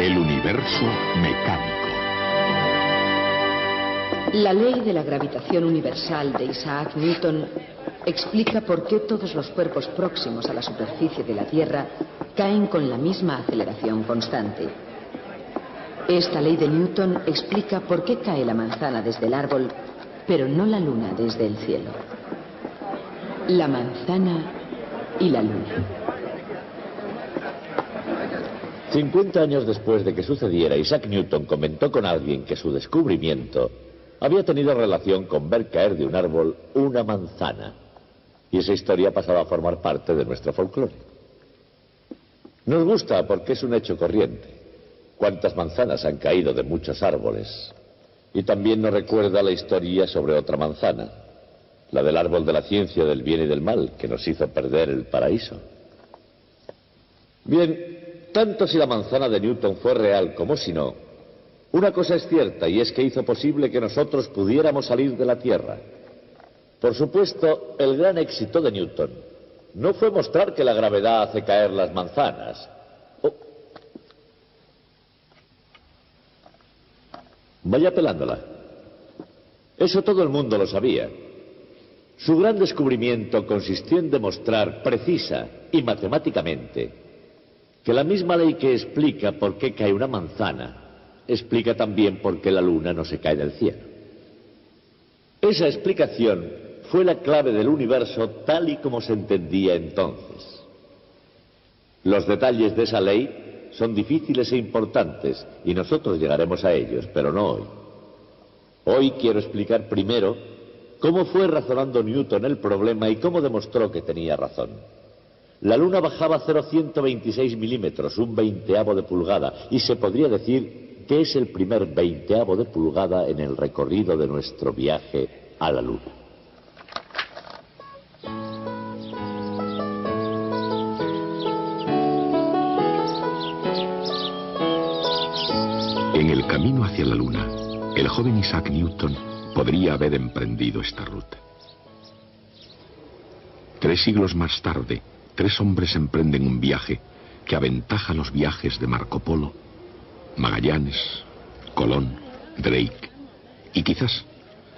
El universo mecánico. La ley de la gravitación universal de Isaac Newton explica por qué todos los cuerpos próximos a la superficie de la Tierra caen con la misma aceleración constante. Esta ley de Newton explica por qué cae la manzana desde el árbol, pero no la luna desde el cielo. La manzana y la luna. 50 años después de que sucediera, Isaac Newton comentó con alguien que su descubrimiento había tenido relación con ver caer de un árbol una manzana. Y esa historia pasaba a formar parte de nuestro folclore. Nos gusta porque es un hecho corriente. Cuántas manzanas han caído de muchos árboles. Y también nos recuerda la historia sobre otra manzana, la del árbol de la ciencia del bien y del mal, que nos hizo perder el paraíso. Bien, tanto si la manzana de Newton fue real como si no, una cosa es cierta, y es que hizo posible que nosotros pudiéramos salir de la Tierra. Por supuesto, el gran éxito de Newton no fue mostrar que la gravedad hace caer las manzanas. Vaya pelándola. Eso todo el mundo lo sabía. Su gran descubrimiento consistió en demostrar precisa y matemáticamente que la misma ley que explica por qué cae una manzana explica también por qué la luna no se cae del cielo. Esa explicación fue la clave del universo tal y como se entendía entonces. Los detalles de esa ley son difíciles e importantes y nosotros llegaremos a ellos, pero no hoy. Hoy quiero explicar primero cómo fue razonando Newton el problema y cómo demostró que tenía razón. La luna bajaba 0,126 milímetros, un veinteavo de pulgada, y se podría decir que es el primer veinteavo de pulgada en el recorrido de nuestro viaje a la luna. En el camino hacia la luna, el joven Isaac Newton podría haber emprendido esta ruta. 3 siglos más tarde, 3 hombres emprenden un viaje que aventaja los viajes de Marco Polo, Magallanes, Colón, Drake y quizás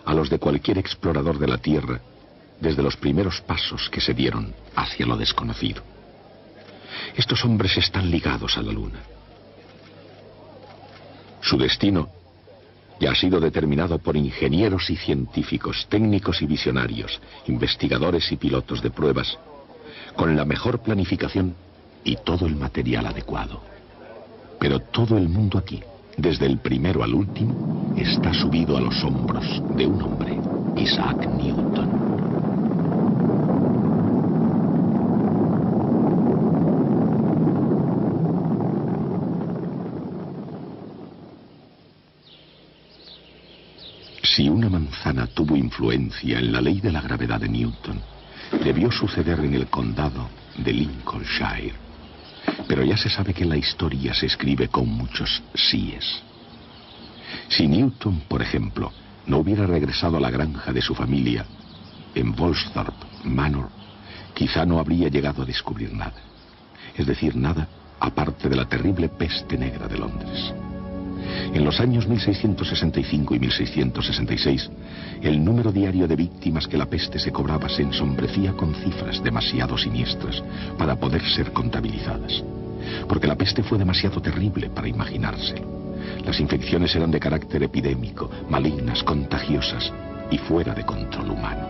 a los de cualquier explorador de la Tierra desde los primeros pasos que se dieron hacia lo desconocido. Estos hombres están ligados a la luna. Su destino ya ha sido determinado por ingenieros y científicos, técnicos y visionarios, investigadores y pilotos de pruebas, con la mejor planificación y todo el material adecuado. Pero todo el mundo aquí, desde el primero al último, está subido a los hombros de un hombre, Isaac Newton. Si una manzana tuvo influencia en la ley de la gravedad de Newton, debió suceder en el condado de Lincolnshire. Pero ya se sabe que la historia se escribe con muchos síes. Si Newton, por ejemplo, no hubiera regresado a la granja de su familia en Woolsthorpe Manor, quizá no habría llegado a descubrir nada. Es decir, nada aparte de la terrible peste negra de Londres. En los años 1665 y 1666, el número diario de víctimas que la peste se cobraba se ensombrecía con cifras demasiado siniestras para poder ser contabilizadas. Porque la peste fue demasiado terrible para imaginárselo. Las infecciones eran de carácter epidémico, malignas, contagiosas y fuera de control humano.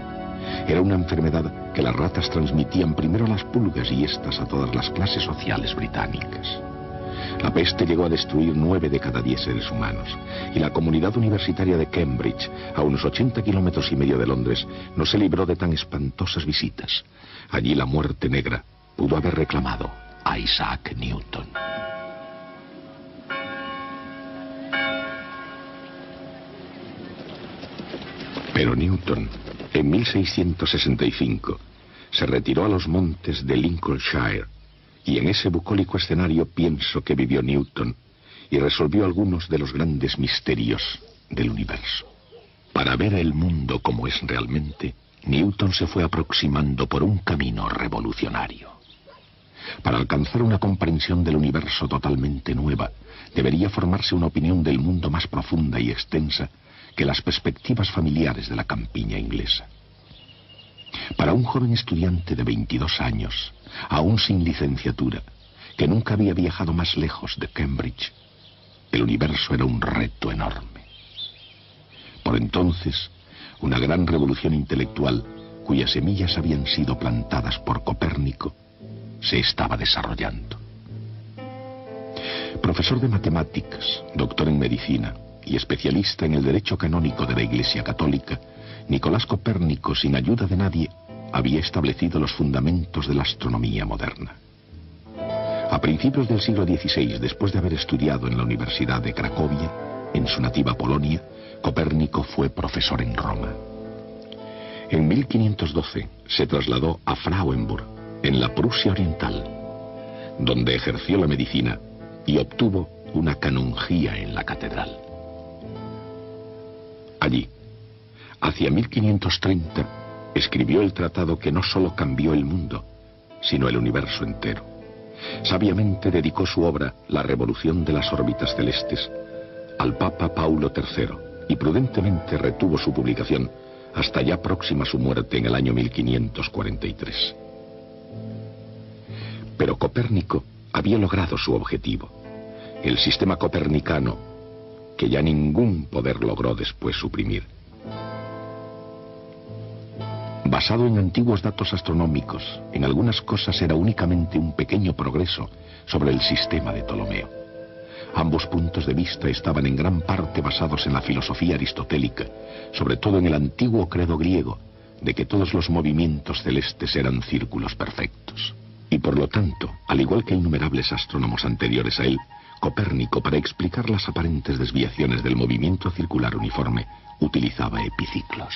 Era una enfermedad que las ratas transmitían primero a las pulgas y estas a todas las clases sociales británicas. La peste llegó a destruir 9 de cada 10 seres humanos, y la comunidad universitaria de Cambridge, a unos 80 kilómetros y medio de Londres, no se libró de tan espantosas visitas. Allí la muerte negra pudo haber reclamado a Isaac Newton. Pero Newton, en 1665, se retiró a los montes de Lincolnshire, y en ese bucólico escenario pienso que vivió Newton y resolvió algunos de los grandes misterios del universo. Para ver el mundo como es realmente, Newton se fue aproximando por un camino revolucionario. Para alcanzar una comprensión del universo totalmente nueva, debería formarse una opinión del mundo más profunda y extensa que las perspectivas familiares de la campiña inglesa. Para un joven estudiante de 22 años, aún sin licenciatura, que nunca había viajado más lejos de Cambridge, el universo era un reto enorme. Por entonces, una gran revolución intelectual, cuyas semillas habían sido plantadas por Copérnico, se estaba desarrollando. Profesor de matemáticas, doctor en medicina y especialista en el derecho canónico de la Iglesia Católica, Nicolás Copérnico, sin ayuda de nadie, había establecido los fundamentos de la astronomía moderna. A principios del siglo XVI, después de haber estudiado en la Universidad de Cracovia, en su nativa Polonia, Copérnico fue profesor en Roma. En 1512 se trasladó a Frauenburg, en la Prusia Oriental, donde ejerció la medicina y obtuvo una canonjía en la catedral. Allí, hacia 1530, escribió el tratado que no solo cambió el mundo, sino el universo entero. Sabiamente dedicó su obra, La revolución de las órbitas celestes, al Papa Paulo III, y prudentemente retuvo su publicación hasta ya próxima su muerte en el año 1543. Pero Copérnico había logrado su objetivo, el sistema copernicano, que ya ningún poder logró después suprimir. Basado en antiguos datos astronómicos, en algunas cosas era únicamente un pequeño progreso sobre el sistema de Ptolomeo. Ambos puntos de vista estaban en gran parte basados en la filosofía aristotélica, sobre todo en el antiguo credo griego, de que todos los movimientos celestes eran círculos perfectos. Y por lo tanto, al igual que innumerables astrónomos anteriores a él, Copérnico, para explicar las aparentes desviaciones del movimiento circular uniforme, utilizaba epiciclos.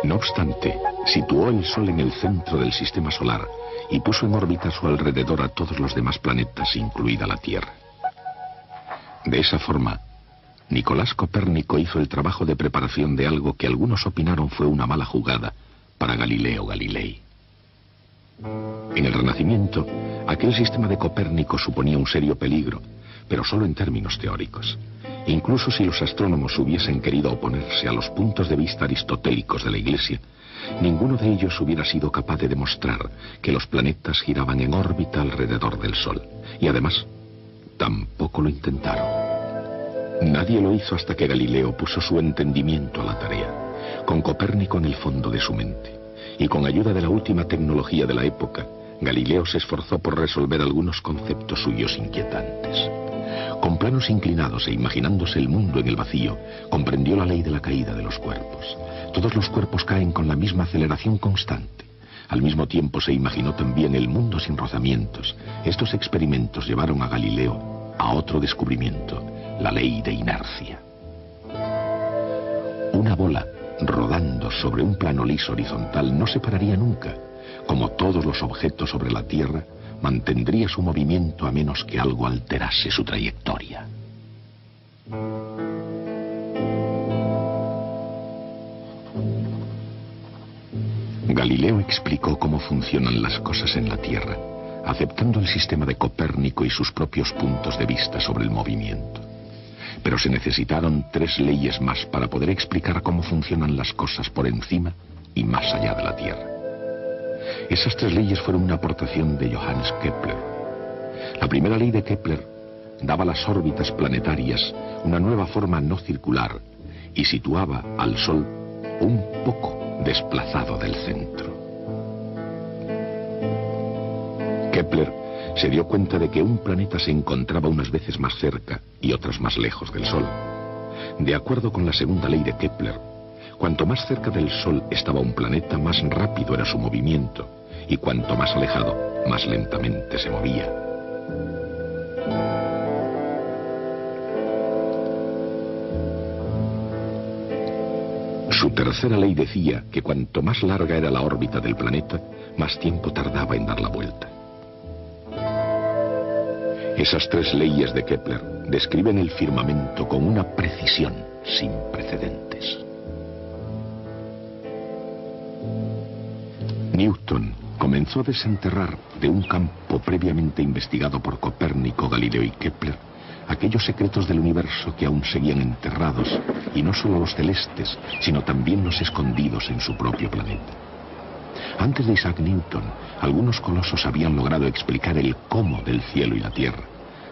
No obstante, situó el Sol en el centro del sistema solar y puso en órbita a su alrededor a todos los demás planetas, incluida la Tierra. De esa forma, Nicolás Copérnico hizo el trabajo de preparación de algo que algunos opinaron fue una mala jugada para Galileo Galilei. En el Renacimiento, aquel sistema de Copérnico suponía un serio peligro, pero solo en términos teóricos. Incluso si los astrónomos hubiesen querido oponerse a los puntos de vista aristotélicos de la Iglesia, ninguno de ellos hubiera sido capaz de demostrar que los planetas giraban en órbita alrededor del Sol. Y además, tampoco lo intentaron. Nadie lo hizo hasta que Galileo puso su entendimiento a la tarea, con Copérnico en el fondo de su mente. Y con ayuda de la última tecnología de la época, Galileo se esforzó por resolver algunos conceptos suyos inquietantes. Con planos inclinados e imaginándose el mundo en el vacío, comprendió la ley de la caída de los cuerpos. Todos los cuerpos caen con la misma aceleración constante. Al mismo tiempo se imaginó también el mundo sin rozamientos. Estos experimentos llevaron a Galileo a otro descubrimiento, la ley de inercia. Una bola rodando sobre un plano liso horizontal no se pararía nunca. Como todos los objetos sobre la Tierra, mantendría su movimiento a menos que algo alterase su trayectoria. Galileo explicó cómo funcionan las cosas en la Tierra, aceptando el sistema de Copérnico y sus propios puntos de vista sobre el movimiento. Pero se necesitaron 3 leyes más para poder explicar cómo funcionan las cosas por encima y más allá de la Tierra. Esas 3 leyes fueron una aportación de Johannes Kepler. La primera ley de Kepler daba a las órbitas planetarias una nueva forma no circular y situaba al Sol un poco desplazado del centro. Kepler se dio cuenta de que un planeta se encontraba unas veces más cerca y otras más lejos del Sol. De acuerdo con la segunda ley de Kepler, Cuanto más cerca del Sol estaba un planeta, más rápido era su movimiento, y cuanto más alejado, más lentamente se movía. Su tercera ley decía que cuanto más larga era la órbita del planeta, más tiempo tardaba en dar la vuelta. Esas tres leyes de Kepler describen el firmamento con una precisión sin precedentes. Newton comenzó a desenterrar de un campo previamente investigado por Copérnico, Galileo y Kepler aquellos secretos del universo que aún seguían enterrados, y no solo los celestes, sino también los escondidos en su propio planeta. Antes de Isaac Newton, algunos colosos habían logrado explicar el cómo del cielo y la tierra.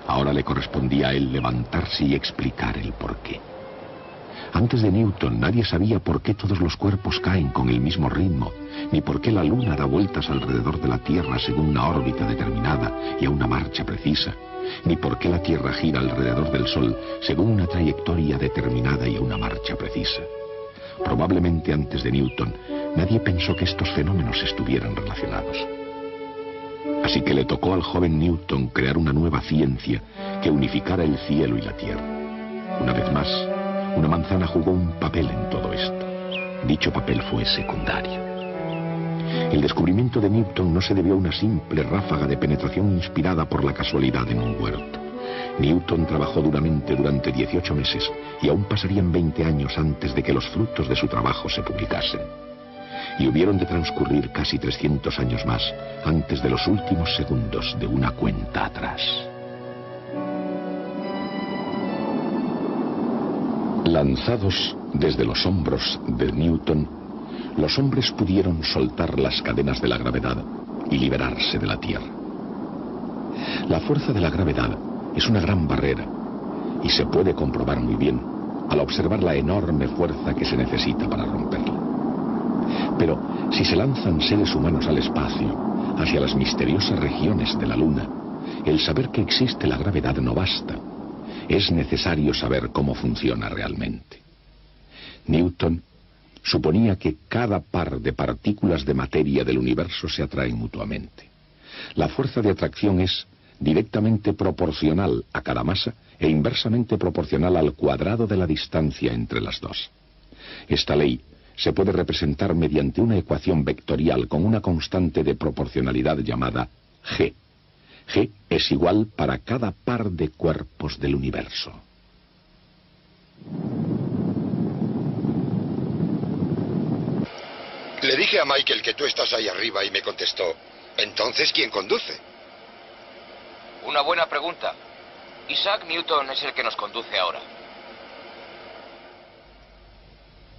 Ahora le correspondía a él levantarse y explicar el porqué. Antes de Newton, nadie sabía por qué todos los cuerpos caen con el mismo ritmo, ni por qué la Luna da vueltas alrededor de la Tierra según una órbita determinada y a una marcha precisa, ni por qué la Tierra gira alrededor del Sol según una trayectoria determinada y a una marcha precisa. Probablemente antes de Newton, nadie pensó que estos fenómenos estuvieran relacionados. Así que le tocó al joven Newton crear una nueva ciencia que unificara el cielo y la Tierra. Una vez más, una manzana jugó un papel en todo esto. Dicho papel fue secundario. El descubrimiento de Newton no se debió a una simple ráfaga de penetración inspirada por la casualidad en un huerto. Newton trabajó duramente durante 18 meses y aún pasarían 20 años antes de que los frutos de su trabajo se publicasen. Y hubieron de transcurrir casi 300 años más antes de los últimos segundos de una cuenta atrás. Lanzados desde los hombros de Newton, los hombres pudieron soltar las cadenas de la gravedad y liberarse de la Tierra. La fuerza de la gravedad es una gran barrera y se puede comprobar muy bien al observar la enorme fuerza que se necesita para romperla. Pero si se lanzan seres humanos al espacio, hacia las misteriosas regiones de la Luna, el saber que existe la gravedad no basta. Es necesario saber cómo funciona realmente. Newton suponía que cada par de partículas de materia del universo se atraen mutuamente. La fuerza de atracción es directamente proporcional a cada masa e inversamente proporcional al cuadrado de la distancia entre las dos. Esta ley se puede representar mediante una ecuación vectorial con una constante de proporcionalidad llamada G. G es igual para cada par de cuerpos del universo. Le dije a Michael que tú estás ahí arriba y me contestó, ¿entonces quién conduce? Una buena pregunta. Isaac Newton es el que nos conduce ahora.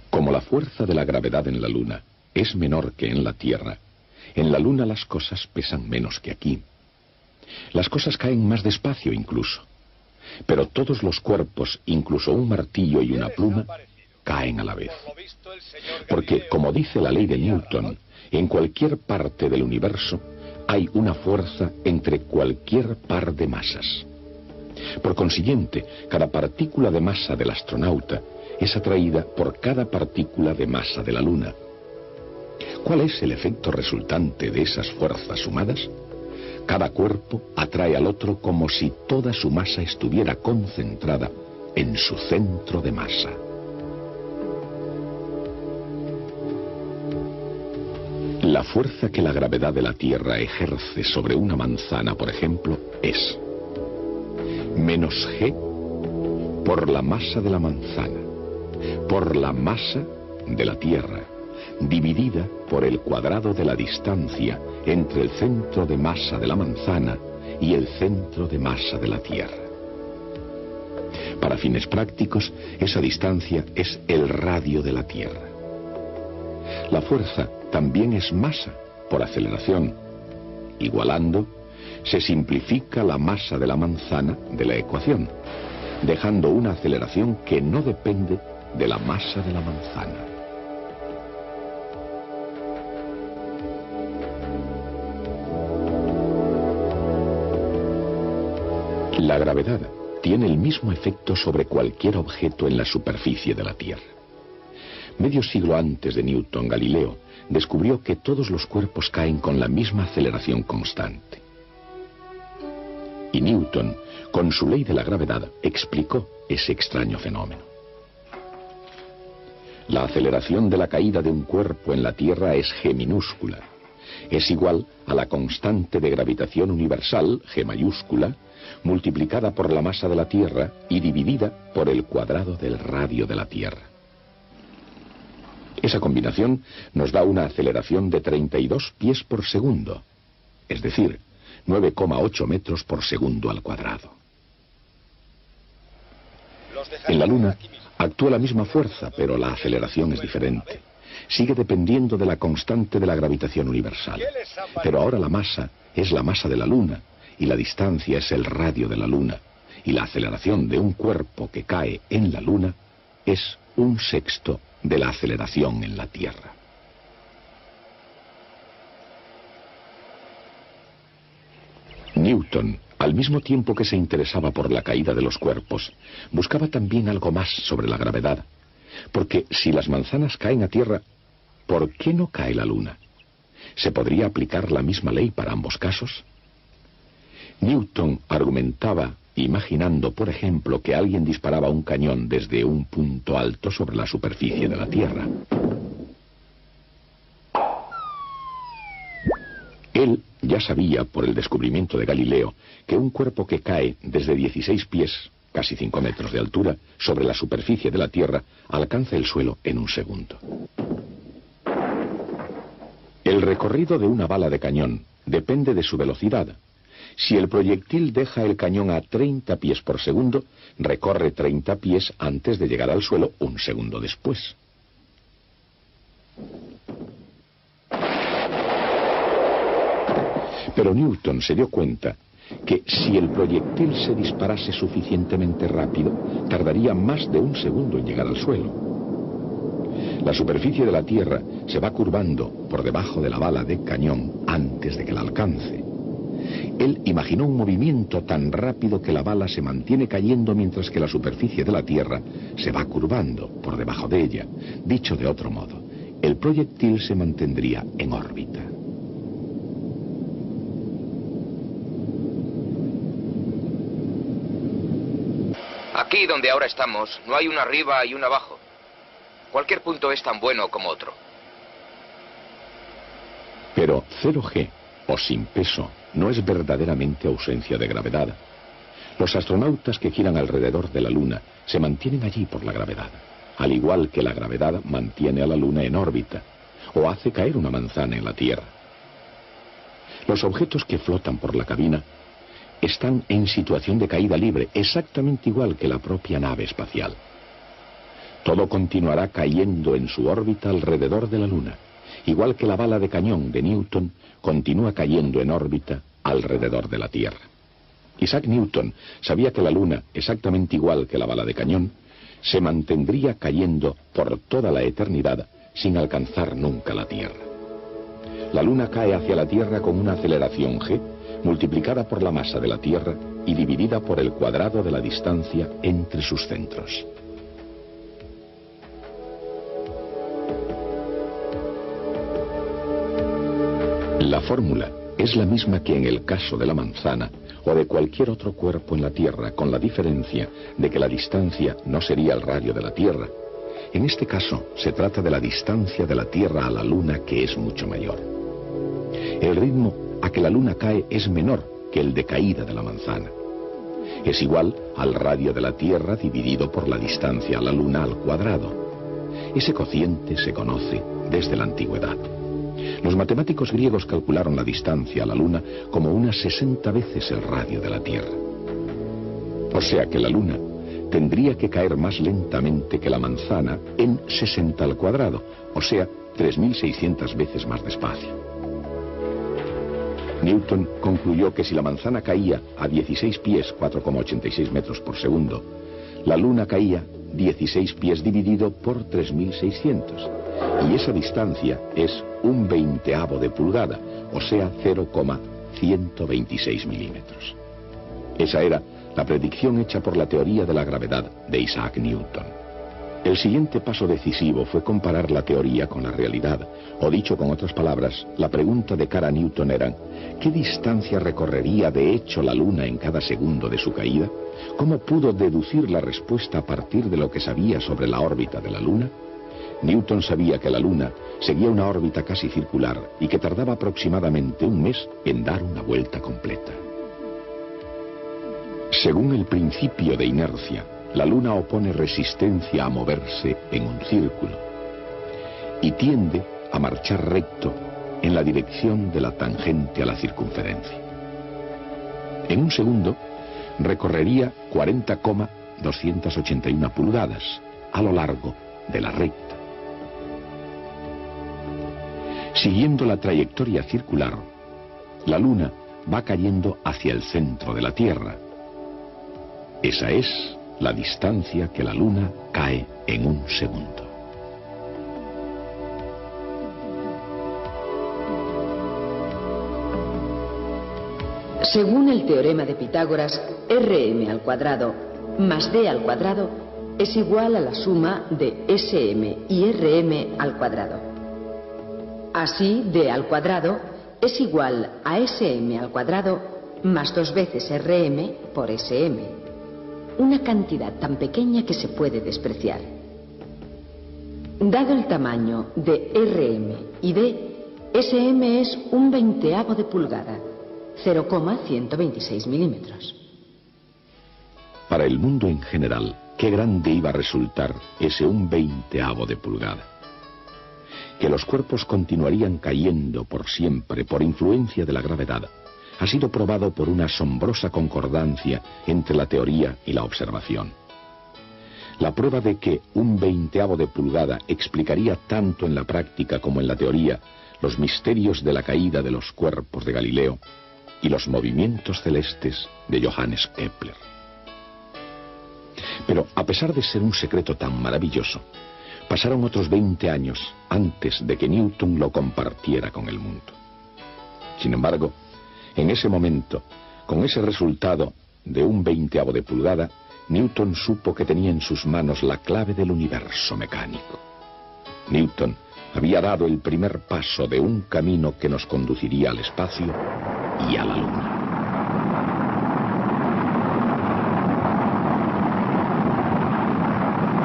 Como la fuerza de la gravedad en la Luna es menor que en la Tierra, en la Luna las cosas pesan menos que aquí. Las cosas caen más despacio incluso. Pero todos los cuerpos, incluso un martillo y una pluma, caen a la vez. Porque, como dice la ley de Newton, en cualquier parte del universo hay una fuerza entre cualquier par de masas. Por consiguiente, cada partícula de masa del astronauta es atraída por cada partícula de masa de la Luna. ¿Cuál es el efecto resultante de esas fuerzas sumadas? Cada cuerpo atrae al otro como si toda su masa estuviera concentrada en su centro de masa. La fuerza que la gravedad de la Tierra ejerce sobre una manzana, por ejemplo, es menos G por la masa de la manzana, por la masa de la Tierra, dividida por el cuadrado de la distancia entre el centro de masa de la manzana y el centro de masa de la Tierra. Para fines prácticos, esa distancia es el radio de la Tierra. La fuerza también es masa por aceleración. Igualando, se simplifica la masa de la manzana de la ecuación, dejando una aceleración que no depende de la masa de la manzana. La gravedad tiene el mismo efecto sobre cualquier objeto en la superficie de la Tierra. Medio siglo antes de Newton, Galileo descubrió que todos los cuerpos caen con la misma aceleración constante. Y Newton, con su ley de la gravedad, explicó ese extraño fenómeno. La aceleración de la caída de un cuerpo en la Tierra es g minúscula. Es igual a la constante de gravitación universal, g mayúscula, multiplicada por la masa de la Tierra y dividida por el cuadrado del radio de la Tierra. Esa combinación nos da una aceleración de 32 pies por segundo, es decir, 9,8 metros por segundo al cuadrado. En la Luna actúa la misma fuerza, pero la aceleración es diferente. Sigue dependiendo de la constante de la gravitación universal. Pero ahora la masa es la masa de la Luna, y la distancia es el radio de la Luna, y la aceleración de un cuerpo que cae en la Luna es 1/6 de la aceleración en la Tierra. Newton, al mismo tiempo que se interesaba por la caída de los cuerpos, buscaba también algo más sobre la gravedad, porque si las manzanas caen a tierra, ¿por qué no cae la Luna? ¿Se podría aplicar la misma ley para ambos casos? Newton argumentaba imaginando, por ejemplo, que alguien disparaba un cañón desde un punto alto sobre la superficie de la Tierra. Él ya sabía, por el descubrimiento de Galileo, que un cuerpo que cae desde 16 pies, casi 5 metros de altura, sobre la superficie de la Tierra, alcanza el suelo en 1 segundo. El recorrido de una bala de cañón depende de su velocidad. Si el proyectil deja el cañón a 30 pies por segundo, recorre 30 pies antes de llegar al suelo 1 segundo después. Pero Newton se dio cuenta que si el proyectil se disparase suficientemente rápido, tardaría más de 1 segundo en llegar al suelo. La superficie de la Tierra se va curvando por debajo de la bala de cañón antes de que la alcance. Él imaginó un movimiento tan rápido que la bala se mantiene cayendo mientras que la superficie de la Tierra se va curvando por debajo de ella. Dicho de otro modo, el proyectil se mantendría en órbita. Aquí donde ahora estamos, no hay una arriba y una abajo. Cualquier punto es tan bueno como otro. Pero 0G, o sin peso, no es verdaderamente ausencia de gravedad. Los astronautas que giran alrededor de la Luna se mantienen allí por la gravedad, al igual que la gravedad mantiene a la Luna en órbita, o hace caer una manzana en la Tierra. Los objetos que flotan por la cabina están en situación de caída libre, exactamente igual que la propia nave espacial. Todo continuará cayendo en su órbita alrededor de la Luna, igual que la bala de cañón de Newton continúa cayendo en órbita alrededor de la Tierra. Isaac Newton sabía que la Luna, exactamente igual que la bala de cañón, se mantendría cayendo por toda la eternidad sin alcanzar nunca la Tierra. La Luna cae hacia la Tierra con una aceleración g multiplicada por la masa de la Tierra y dividida por el cuadrado de la distancia entre sus centros. La fórmula es la misma que en el caso de la manzana o de cualquier otro cuerpo en la Tierra, con la diferencia de que la distancia no sería el radio de la Tierra. En este caso, se trata de la distancia de la Tierra a la Luna, que es mucho mayor. El ritmo a que la Luna cae es menor que el de caída de la manzana. Es igual al radio de la Tierra dividido por la distancia a la Luna al cuadrado. Ese cociente se conoce desde la antigüedad. Los matemáticos griegos calcularon la distancia a la Luna como unas 60 veces el radio de la Tierra. O sea que la Luna tendría que caer más lentamente que la manzana en 60 al cuadrado, o sea, 3.600 veces más despacio. Newton concluyó que si la manzana caía a 16 pies, 4,86 metros por segundo, la Luna caía 16 pies dividido por 3.600. Y esa distancia es 1/20 de pulgada, o sea, 0,126 milímetros. Esa era la predicción hecha por la teoría de la gravedad de Isaac Newton. El siguiente paso decisivo fue comparar la teoría con la realidad, o dicho con otras palabras, la pregunta de cara a Newton era: ¿qué distancia recorrería de hecho la Luna en cada segundo de su caída? ¿Cómo pudo deducir la respuesta a partir de lo que sabía sobre la órbita de la Luna? Newton sabía que la Luna seguía una órbita casi circular y que tardaba aproximadamente un mes en dar una vuelta completa. Según el principio de inercia, la Luna opone resistencia a moverse en un círculo y tiende a marchar recto en la dirección de la tangente a la circunferencia. En un segundo recorrería 40,281 pulgadas a lo largo de la recta. Siguiendo la trayectoria circular, la Luna va cayendo hacia el centro de la Tierra. Esa es la distancia que la Luna cae en un segundo. Según el teorema de Pitágoras, Rm al cuadrado más D al cuadrado es igual a la suma de Sm y Rm al cuadrado. Así, D al cuadrado es igual a Sm al cuadrado más 2 veces Rm por Sm. Una cantidad tan pequeña que se puede despreciar. Dado el tamaño de Rm y D, Sm es un 20avo de pulgada, 0,126 milímetros. Para el mundo en general, qué grande iba a resultar ese 1/20avo de pulgada. Que los cuerpos continuarían cayendo por siempre por influencia de la gravedad ha sido probado por una asombrosa concordancia entre la teoría y la observación. La prueba de que 1/20avo de pulgada explicaría tanto en la práctica como en la teoría los misterios de la caída de los cuerpos de Galileo y los movimientos celestes de Johannes Kepler. Pero a pesar de ser un secreto tan maravilloso, pasaron otros 20 años antes de que Newton lo compartiera con el mundo. Sin embargo, en ese momento, con ese resultado de 1/20avo de pulgada, Newton supo que tenía en sus manos la clave del universo mecánico. Newton había dado el primer paso de un camino que nos conduciría al espacio y a la Luna.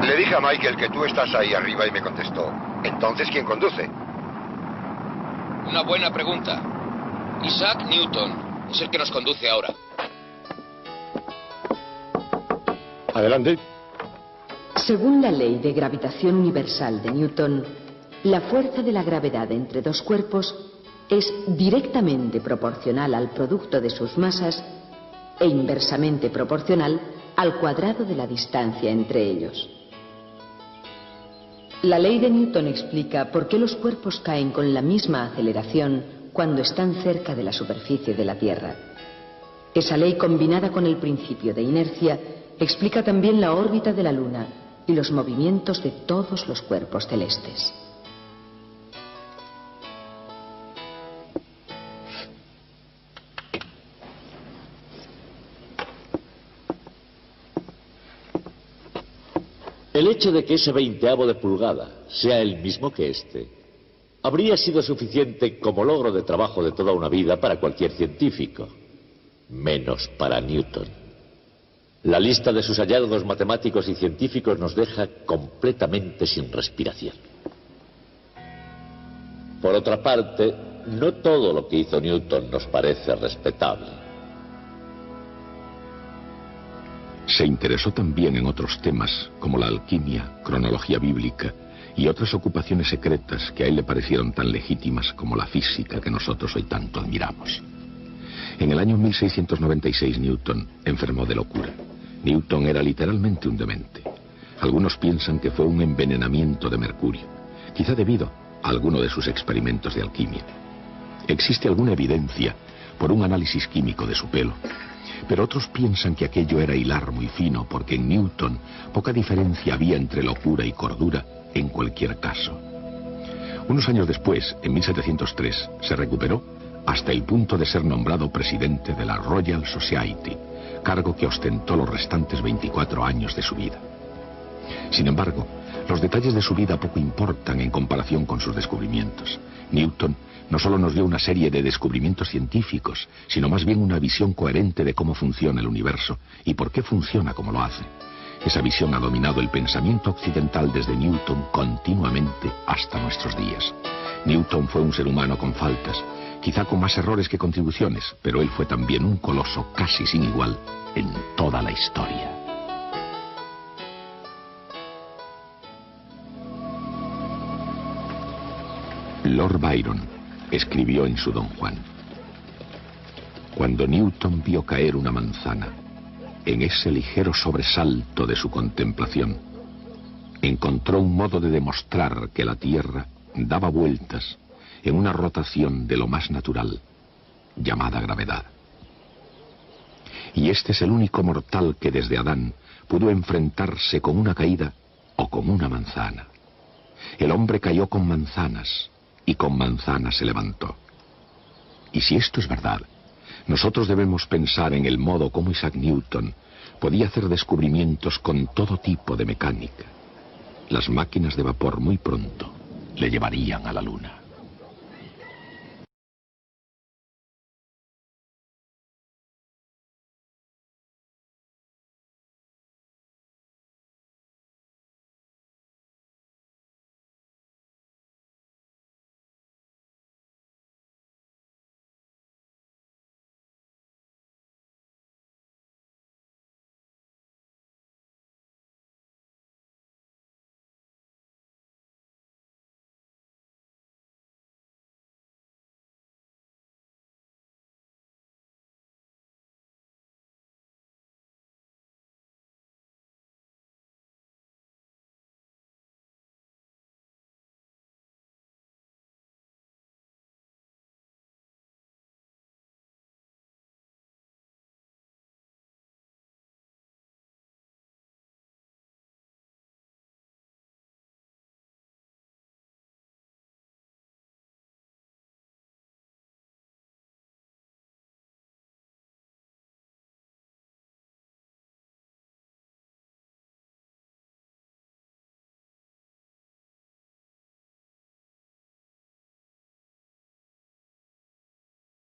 Le dije a Michael que tú estás ahí arriba y me contestó: ¿entonces quién conduce? Una buena pregunta. Isaac Newton es el que nos conduce ahora. Adelante. Según la ley de gravitación universal de Newton, la fuerza de la gravedad entre dos cuerpos es directamente proporcional al producto de sus masas e inversamente proporcional al cuadrado de la distancia entre ellos. La ley de Newton explica por qué los cuerpos caen con la misma aceleración cuando están cerca de la superficie de la Tierra. Esa ley, combinada con el principio de inercia, explica también la órbita de la Luna y los movimientos de todos los cuerpos celestes. El hecho de que ese 20avo de pulgada sea el mismo que este habría sido suficiente como logro de trabajo de toda una vida para cualquier científico, menos para Newton. La lista de sus hallazgos matemáticos y científicos nos deja completamente sin respiración. Por otra parte, no todo lo que hizo Newton nos parece respetable. Se interesó también en otros temas como la alquimia, cronología bíblica y otras ocupaciones secretas que a él le parecieron tan legítimas como la física que nosotros hoy tanto admiramos. En el año 1696 Newton enfermó de locura. Newton era literalmente un demente. Algunos piensan que fue un envenenamiento de mercurio, quizá debido a alguno de sus experimentos de alquimia. Existe alguna evidencia por un análisis químico de su pelo, pero otros piensan que aquello era hilar muy fino porque en Newton poca diferencia había entre locura y cordura en cualquier caso. Unos años después, en 1703, se recuperó hasta el punto de ser nombrado presidente de la Royal Society, cargo que ostentó los restantes 24 años de su vida. Sin embargo, Los detalles de su vida poco importan en comparación con sus descubrimientos. Newton no solo nos dio una serie de descubrimientos científicos, sino más bien una visión coherente de cómo funciona el universo y por qué funciona como lo hace. Esa visión ha dominado el pensamiento occidental desde Newton continuamente hasta nuestros días. Newton fue un ser humano con faltas, quizá con más errores que contribuciones, pero él fue también un coloso casi sin igual en toda la historia. Lord Byron escribió en su Don Juan: cuando Newton vio caer una manzana, en ese ligero sobresalto de su contemplación, encontró un modo de demostrar que la Tierra daba vueltas en una rotación de lo más natural, llamada gravedad. Y este es el único mortal que desde Adán pudo enfrentarse con una caída o con una manzana. El hombre cayó con manzanas y con manzanas se levantó. Y si esto es verdad, nosotros debemos pensar en el modo como Isaac Newton podía hacer descubrimientos con todo tipo de mecánica. Las máquinas de vapor muy pronto le llevarían a la Luna.